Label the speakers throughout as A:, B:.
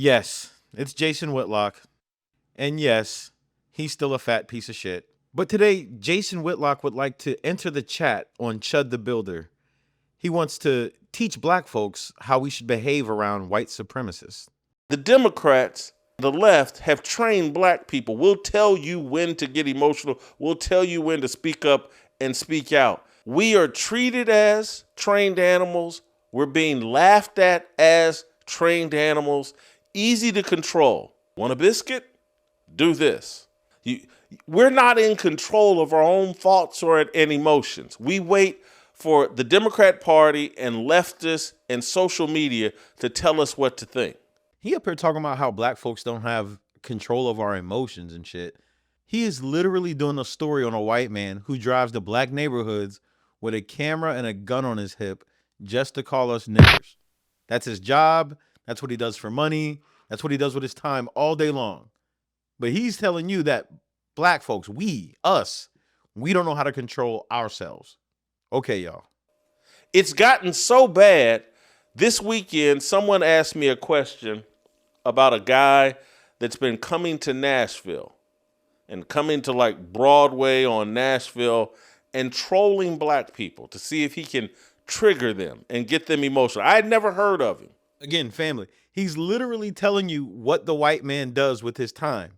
A: Yes, it's Jason Whitlock. And yes, he's still a fat piece of shit. But today, Jason Whitlock would like to enter the chat on Chud the Builder. He wants to teach black folks how we should behave around white supremacists.
B: The Democrats, the left, have trained black people. We'll tell you when to get emotional. We'll tell you when to speak up and speak out. We are treated as trained animals. We're being laughed at as trained animals. Easy to control. Want a biscuit? Do this. We're not in control of our own thoughts and emotions. We wait for the Democrat Party and leftists and social media to tell us what to think.
A: He up here talking about how black folks don't have control of our emotions and shit. He is literally doing a story on a white man who drives to black neighborhoods with a camera and a gun on his hip just to call us niggers. That's his job. That's what he does for money. That's what he does with his time all day long. But he's telling you that black folks, us, we don't know how to control ourselves. Okay, y'all.
B: It's gotten so bad. This weekend, someone asked me a question about a guy that's been coming to Nashville and coming to like Broadway on Nashville and trolling black people to see if he can trigger them and get them emotional. I had never heard of him.
A: Again, family, he's literally telling you what the white man does with his time.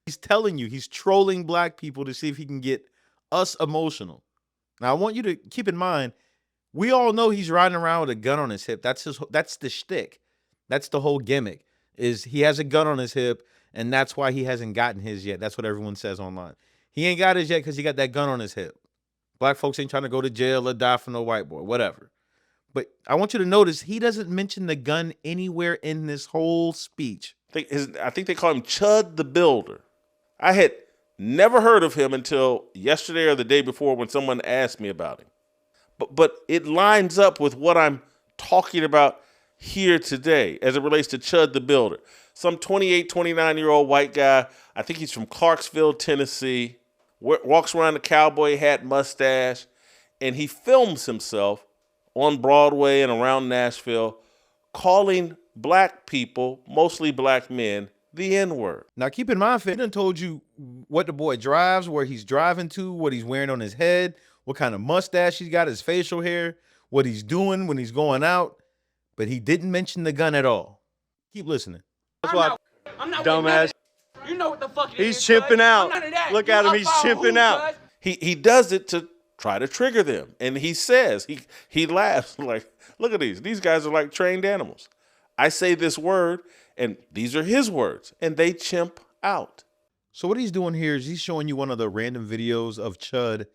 A: He's telling you he's trolling black people to see if he can get us emotional. Now, I want you to keep in mind, we all know he's riding around with a gun on his hip. That's the shtick. That's the whole gimmick, is he has a gun on his hip, and that's why he hasn't gotten his yet. That's what everyone says online. He ain't got his yet because he got that gun on his hip. Black folks ain't trying to go to jail or die for no white boy, whatever. But I want you to notice he doesn't mention the gun anywhere in this whole speech.
B: I think they call him Chud the Builder. I had never heard of him until yesterday or the day before when someone asked me about him. But it lines up with what I'm talking about here today as it relates to Chud the Builder. Some 28, 29-year-old white guy, I think he's from Clarksville, Tennessee, walks around a cowboy hat, mustache, and he films himself on Broadway and around Nashville calling black people, mostly black men, the N-word.
A: Now, keep in mind, he done told you what the boy drives, where he's driving to, what he's wearing on his head, what kind of mustache he's got, his facial hair, what he's doing when he's going out. But he didn't mention the gun at all. Keep listening.
C: That's why, dumbass. You know what the fuck it
D: he's chimping out. Look at him, he's chimping out.
B: He does it to try to trigger them. And he says, he laughs like, look at these guys are like trained animals. I say this word, and these are his words, and they chimp out.
A: So what he's doing here is he's showing you one of the random videos of Chud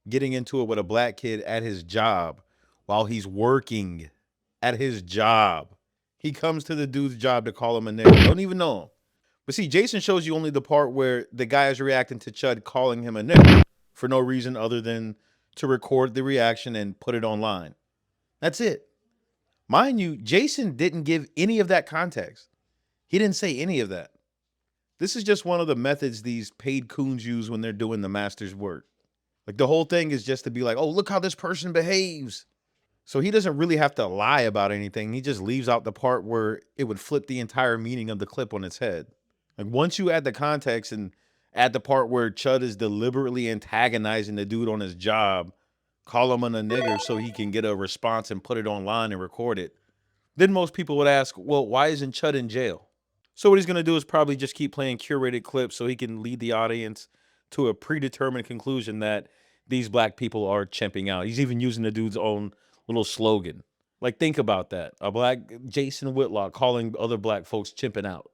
A: getting into it with a black kid at his job while he's working at his job. He comes to the dude's job to call him a nigga. Don't even know him. But see, Jason shows you only the part where the guy is reacting to Chud calling him a nigga for no reason other than to record the reaction and put it online. That's it. Mind you, Jason didn't give any of that context. He didn't say any of that. This is just one of the methods these paid coons use when they're doing the master's work. Like the whole thing is just to be like, oh, look how this person behaves. So he doesn't really have to lie about anything. He just leaves out the part where it would flip the entire meaning of the clip on its head. Like once you add the context and add the part where Chud is deliberately antagonizing the dude on his job, call him a nigger so he can get a response and put it online and record it, then most people would ask, well, why isn't Chud in jail? So what he's going to do is probably just keep playing curated clips so he can lead the audience to a predetermined conclusion that these black people are chimping out. He's even using the dude's own little slogan. Like, think about that. A black Jason Whitlock calling other black folks chimping out.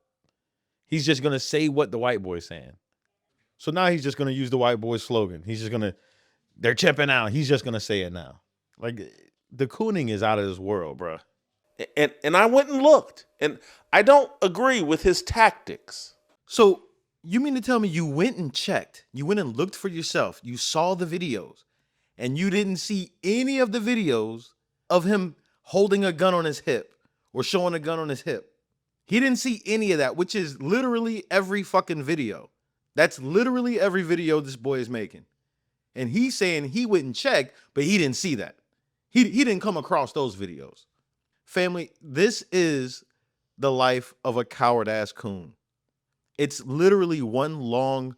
A: He's just going to say what the white boy's saying. So now he's just going to use the white boy's slogan. He's just going to, they're chimping out. He's just going to say it now. Like, the cooning is out of this world, bro.
B: And I went and looked, and I don't agree with his tactics.
A: So you mean to tell me you went and checked, you went and looked for yourself, you saw the videos, and you didn't see any of the videos of him holding a gun on his hip or showing a gun on his hip? He didn't see any of that, which is literally every fucking video. That's literally every video this boy is making. And he's saying he went and checked, but he didn't see that. He didn't come across those videos. Family, this is the life of a coward-ass coon. It's literally one long,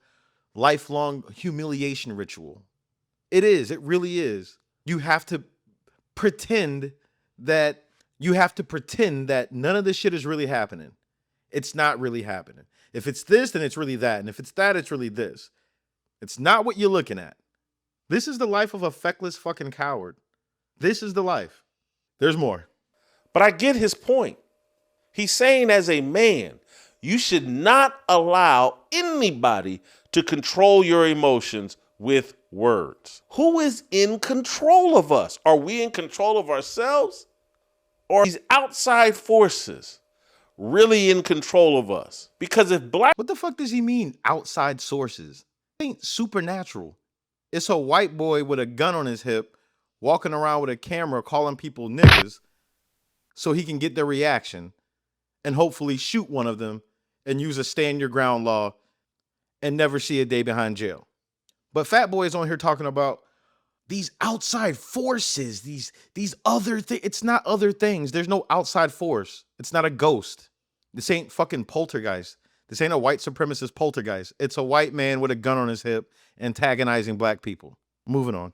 A: lifelong humiliation ritual. It is. It really is. You have to pretend that none of this shit is really happening. It's not really happening. If it's this, then it's really that. And if it's that, it's really this. It's not what you're looking at. This is the life of a feckless fucking coward. This is the life. There's more.
B: But I get his point. He's saying as a man, you should not allow anybody to control your emotions with words. Who is in control of us? Are we in control of ourselves? Or are these outside forces really in control of us? Because if black...
A: What the fuck does he mean, outside sources? It ain't supernatural. It's a white boy with a gun on his hip, walking around with a camera calling people niggas so he can get their reaction and hopefully shoot one of them and use a stand your ground law and never see a day behind jail. But Fat Boy is on here talking about these outside forces, these other things. It's not other things. There's no outside force. It's not a ghost. This ain't fucking poltergeist. This ain't a white supremacist poltergeist. It's a white man with a gun on his hip antagonizing black people. Moving on.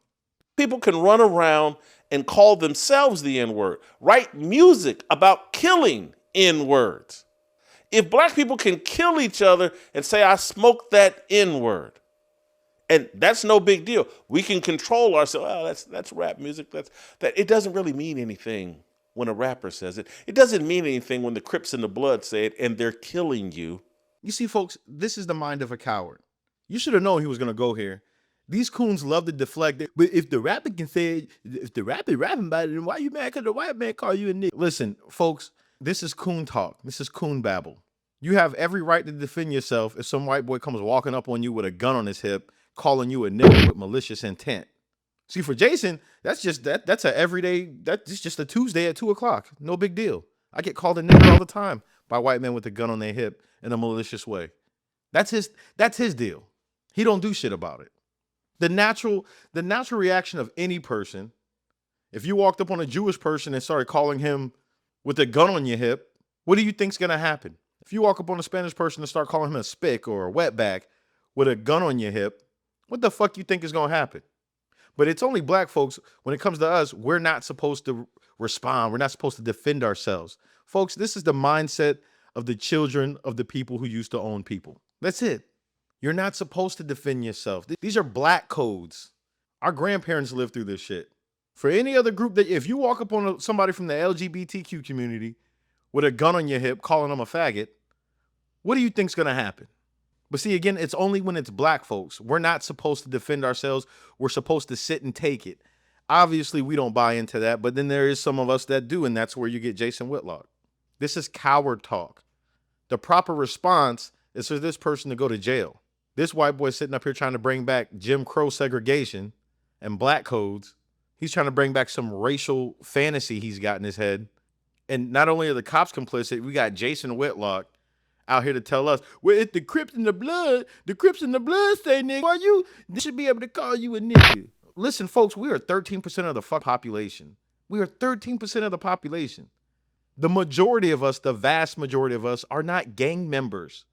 B: People can run around and call themselves the N-word, write music about killing N-words. If black people can kill each other and say, I smoked that N-word, and that's no big deal. We can control ourselves. Oh, that's rap music. That it doesn't really mean anything when a rapper says it. It doesn't mean anything when the Crips and the Blood say it and they're killing you.
A: You see, folks, this is the mind of a coward. You should have known he was going to go here. These coons love to deflect it. But if the rapper can say it, if the rapper rapping about it, then why you mad because the white man call you a nigga? Listen, folks, this is coon talk. This is coon babble. You have every right to defend yourself if some white boy comes walking up on you with a gun on his hip, calling you a nigga with malicious intent. See, for Jason, that's a everyday, that's just a Tuesday at 2:00. No big deal. I get called a nigga all the time by white men with a gun on their hip in a malicious way. That's his deal. He don't do shit about it. The natural reaction of any person, if you walked up on a Jewish person and started calling him with a gun on your hip, what do you think's gonna happen? If you walk up on a Spanish person and start calling him a spick or a wetback with a gun on your hip, what the fuck you think is gonna happen? But it's only black folks, when it comes to us, we're not supposed to respond. We're not supposed to defend ourselves. Folks, this is the mindset of the children of the people who used to own people. That's it. You're not supposed to defend yourself. These are black codes. Our grandparents lived through this shit. For any other group, that if you walk up on somebody from the LGBTQ community with a gun on your hip, calling them a faggot, what do you think's gonna happen? But see, again, it's only when it's black folks. We're not supposed to defend ourselves. We're supposed to sit and take it. Obviously, we don't buy into that, but then there is some of us that do, and that's where you get Jason Whitlock. This is coward talk. The proper response is for this person to go to jail. This white boy sitting up here trying to bring back Jim Crow segregation and black codes. He's trying to bring back some racial fantasy he's got in his head. And not only are the cops complicit, we got Jason Whitlock out here to tell us, well, if the Crips and the Blood say nigga, they should be able to call you a nigga. Listen, folks, we are 13% of the population. We are 13% of the population. The majority of us, the vast majority of us, are not gang members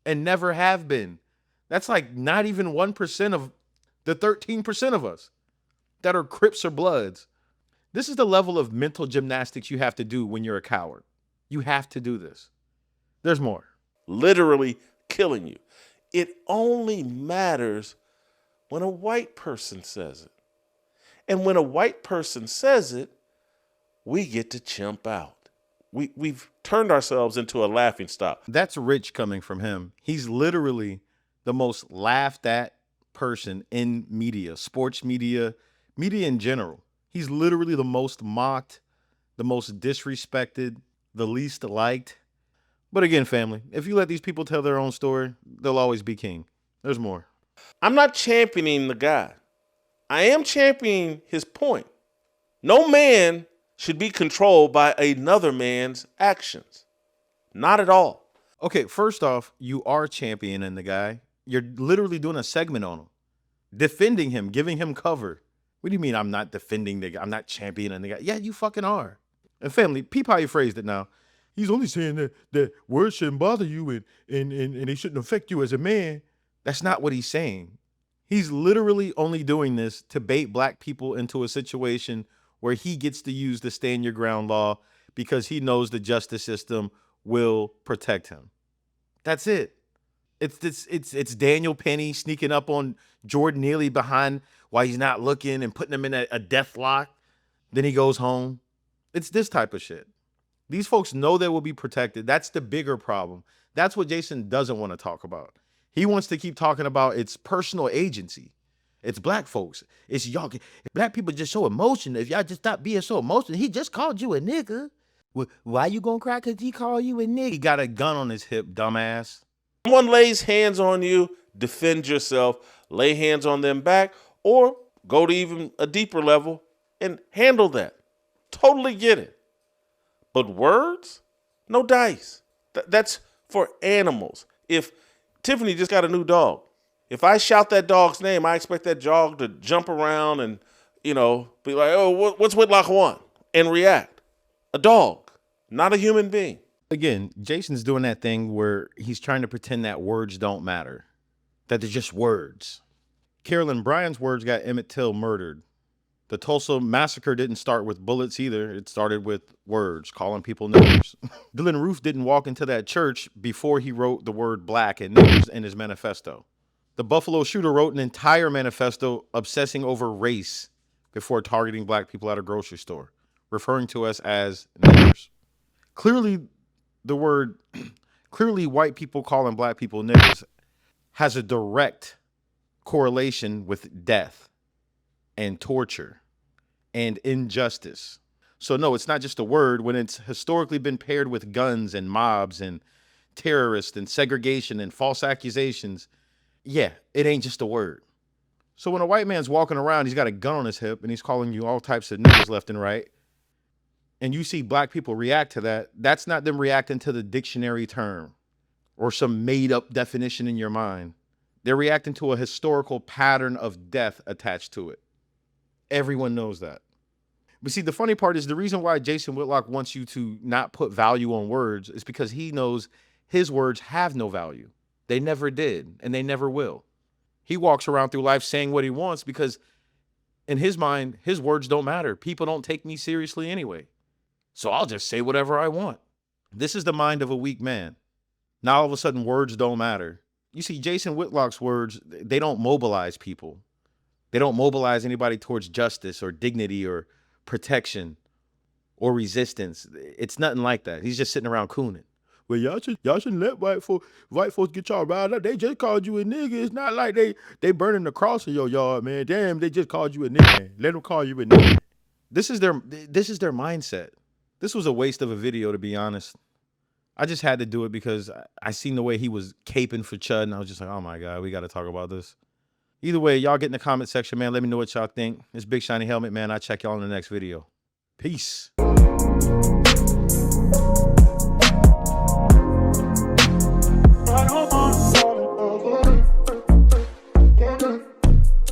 A: and never have been. That's like not even 1% of the 13% of us that are Crips or Bloods. This is the level of mental gymnastics you have to do when you're a coward. You have to do this. There's more.
B: Literally killing you. It only matters when a white person says it. And when a white person says it, we get to chimp out. We've turned ourselves into a laughing stock.
A: That's rich coming from him. He's literally the most laughed at person in media, sports media, media in general. He's literally the most mocked, the most disrespected, the least liked. But again, family, if you let these people tell their own story, they'll always be king. There's more.
B: I'm not championing the guy. I am championing his point. No man should be controlled by another man's actions. Not at all.
A: Okay, first off, you are championing the guy. You're literally doing a segment on him, defending him, giving him cover. What do you mean I'm not defending the guy? I'm not championing the guy. Yeah, you fucking are. And family, peep how you phrased it now. He's only saying that words shouldn't bother you and they shouldn't affect you as a man. That's not what he's saying. He's literally only doing this to bait black people into a situation where he gets to use the stand your ground law because he knows the justice system will protect him. That's it. It's Daniel Penny sneaking up on Jordan Neely behind while he's not looking and putting him in a death lock. Then he goes home. It's this type of shit. These folks know they will be protected. That's the bigger problem. That's what Jason doesn't want to talk about. He wants to keep talking about its personal agency. It's black folks. It's y'all. Black people just show emotion. If y'all just stop being so emotional, he just called you a nigga. Why you gonna cry? Because he called you a nigga. He got a gun on his hip, dumbass.
B: Someone lays hands on you, defend yourself, lay hands on them back, or go to even a deeper level and handle that. Totally get it. But words? No dice. That's for animals. If Tiffany just got a new dog, if I shout that dog's name, I expect that dog to jump around and, be like, oh, what's Whitlock want? And react. A dog, not a human being.
A: Again, Jason's doing that thing where he's trying to pretend that words don't matter, that they're just words. Carolyn Bryant's words got Emmett Till murdered. The Tulsa massacre didn't start with bullets either. It started with words, calling people niggers. Dylann Roof didn't walk into that church before he wrote the word black and niggers in his manifesto. The Buffalo shooter wrote an entire manifesto obsessing over race before targeting black people at a grocery store, referring to us as niggers. Clearly white people calling black people niggers has a direct correlation with death and torture and injustice. So no, it's not just a word when it's historically been paired with guns and mobs and terrorists and segregation and false accusations. Yeah, it ain't just a word. So when a white man's walking around, he's got a gun on his hip and he's calling you all types of niggers left and right, and you see black people react to that, that's not them reacting to the dictionary term or some made up definition in your mind. They're reacting to a historical pattern of death attached to it. Everyone knows that. But see, the funny part is the reason why Jason Whitlock wants you to not put value on words is because he knows his words have no value. They never did, and they never will. He walks around through life saying what he wants because in his mind, his words don't matter. People don't take me seriously anyway. So I'll just say whatever I want. This is the mind of a weak man. Now all of a sudden words don't matter. You see, Jason Whitlock's words, they don't mobilize people. They don't mobilize anybody towards justice or dignity or protection or resistance. It's nothing like that. He's just sitting around cooning. Well, y'all shouldn't let white folks get y'all riled up. They just called you a nigga. It's not like they burning the cross in your yard, man. Damn, they just called you a nigga. Let them call you a nigga. This is their mindset. This was a waste of a video, to be honest. I just had to do it because I seen the way he was caping for Chud, and I was just like, oh my God, we got to talk about this. Either way, y'all get in the comment section, man. Let me know what y'all think. It's Big Shiny Helmet, man. I'll check y'all in the next video. Peace.